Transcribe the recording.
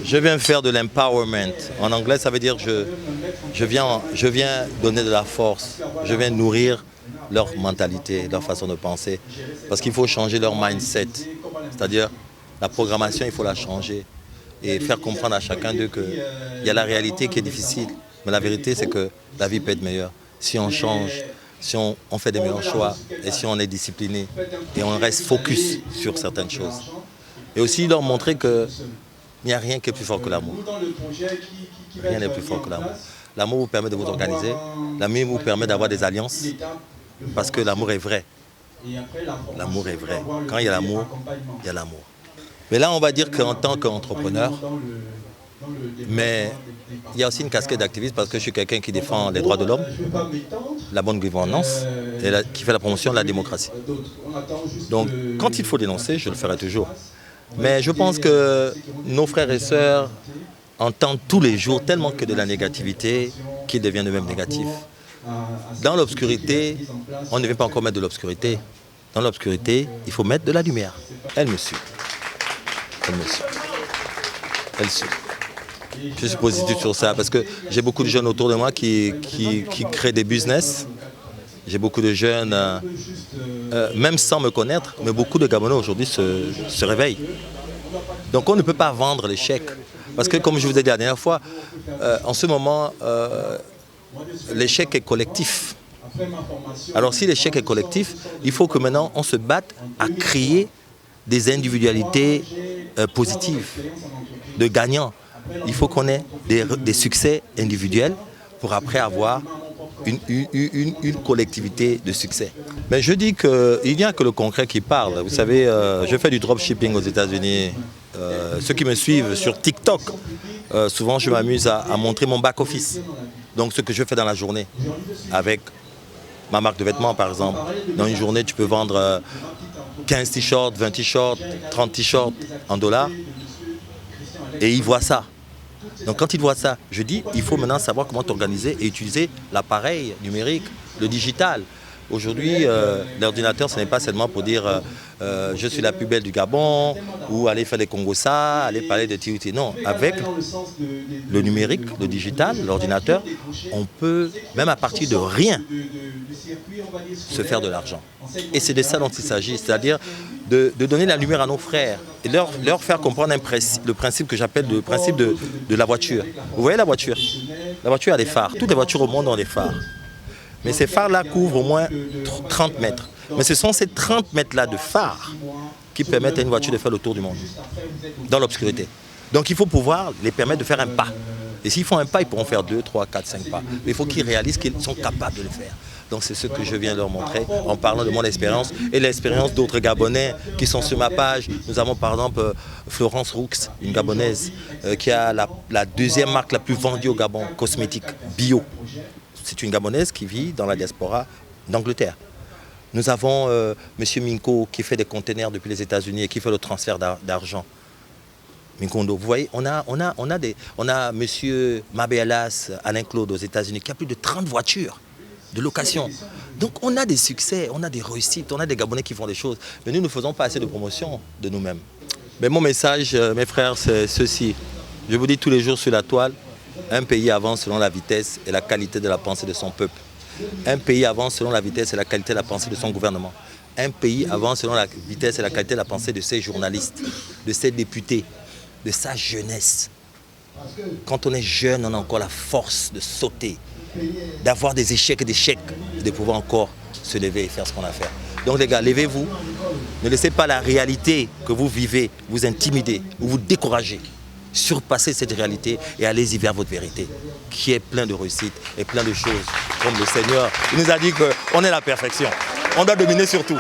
je viens faire de l'empowerment. En anglais, ça veut dire je viens donner de la force. Je viens nourrir leur mentalité, leur façon de penser. Parce qu'il faut changer leur mindset. C'est-à-dire, la programmation, il faut la changer. Et faire comprendre à chacun d'eux qu'il y a la réalité qui est difficile. Mais la vérité, c'est que la vie peut être meilleure. Si on change, si on fait des meilleurs choix, et si on est discipliné, et on reste focus sur certaines choses. Et aussi leur montrer qu'il n'y a rien qui est plus fort que l'amour. Rien n'est plus fort que l'amour. L'amour vous permet de vous organiser, l'amour vous permet d'avoir des alliances, parce que l'amour est vrai. L'amour est vrai. Quand il y a l'amour, il y a l'amour. Mais là, on va dire qu'en tant qu'entrepreneur, mais il y a aussi une casquette d'activiste parce que je suis quelqu'un qui défend les droits de l'homme, la bonne gouvernance et qui fait la promotion de la démocratie. Donc, quand il faut dénoncer, je le ferai toujours. Mais je pense que nos frères et sœurs entendent tous les jours tellement que de la négativité qu'ils deviennent eux-mêmes négatifs. Dans l'obscurité, on ne vient pas encore mettre de l'obscurité. Dans l'obscurité, il faut mettre de la lumière. Elle me suit. Elle me suit. Elle suit. Je suis positif sur ça parce que j'ai beaucoup de jeunes autour de moi qui créent des business. J'ai beaucoup de jeunes, même sans me connaître, mais beaucoup de Gabonais aujourd'hui se réveillent. Donc on ne peut pas vendre l'échec. Parce que comme je vous ai dit la dernière fois, en ce moment, l'échec est collectif. Alors si l'échec est collectif, il faut que maintenant on se batte à créer des individualités positives, de gagnants. Il faut qu'on ait des succès individuels pour après avoir une collectivité de succès. Mais je dis qu'il n'y a que le concret qui parle. Vous savez, je fais du dropshipping aux États-Unis. Ceux qui me suivent sur TikTok, souvent je m'amuse à montrer mon back-office. Donc ce que je fais dans la journée avec ma marque de vêtements par exemple. Dans une journée, tu peux vendre 15 t-shirts, 20 t-shirts, 30 t-shirts en dollars. Et ils voient ça. Donc quand ils voient ça, je dis, il faut maintenant savoir comment t'organiser et utiliser l'appareil numérique, le digital. Aujourd'hui, l'ordinateur, ce n'est pas seulement pour dire je suis la plus belle du Gabon ou aller faire des Congossa, aller parler de TUT. Non, avec le numérique, le digital, l'ordinateur, on peut, même à partir de rien, se faire de l'argent. Et c'est de ça dont il s'agit, c'est-à-dire de donner la lumière à nos frères et leur faire comprendre le principe que j'appelle le principe de la voiture. Vous voyez la voiture? La voiture a des phares. Toutes les voitures au monde ont des phares. Mais ces phares-là couvrent au moins 30 mètres. Mais ce sont ces 30 mètres-là de phares qui permettent à une voiture de faire le tour du monde, dans l'obscurité. Donc il faut pouvoir les permettre de faire un pas. Et s'ils font un pas, ils pourront faire 2, 3, 4, 5 pas. Mais il faut qu'ils réalisent qu'ils sont capables de le faire. Donc c'est ce que je viens leur montrer en parlant de mon expérience et l'expérience d'autres Gabonais qui sont sur ma page. Nous avons par exemple Florence Roux, une Gabonaise, qui a la deuxième marque la plus vendue au Gabon, cosmétique, bio. C'est une Gabonaise qui vit dans la diaspora d'Angleterre. Nous avons M. Minko qui fait des containers depuis les États-Unis et qui fait le transfert d'argent. Minkondo, vous voyez, on a M. Mabéalas, Alain Claude aux États-Unis qui a plus de 30 voitures de location. Donc on a des succès, on a des réussites, on a des Gabonais qui font des choses. Mais nous ne faisons pas assez de promotion de nous-mêmes. Mais mon message, mes frères, c'est ceci. Je vous dis tous les jours sur la toile, un pays avance selon la vitesse et la qualité de la pensée de son peuple. Un pays avance selon la vitesse et la qualité de la pensée de son gouvernement. Un pays avance selon la vitesse et la qualité de la pensée de ses journalistes, de ses députés, de sa jeunesse. Quand on est jeune, on a encore la force de sauter, d'avoir des échecs et des chèques, de pouvoir encore se lever et faire ce qu'on a à faire. Donc les gars, levez-vous. Ne laissez pas la réalité que vous vivez vous intimider ou vous décourager. Surpassez cette réalité et allez-y vers votre vérité, qui est plein de réussite et plein de choses. Comme le Seigneur, il nous a dit qu'on est la perfection. On doit dominer sur tout.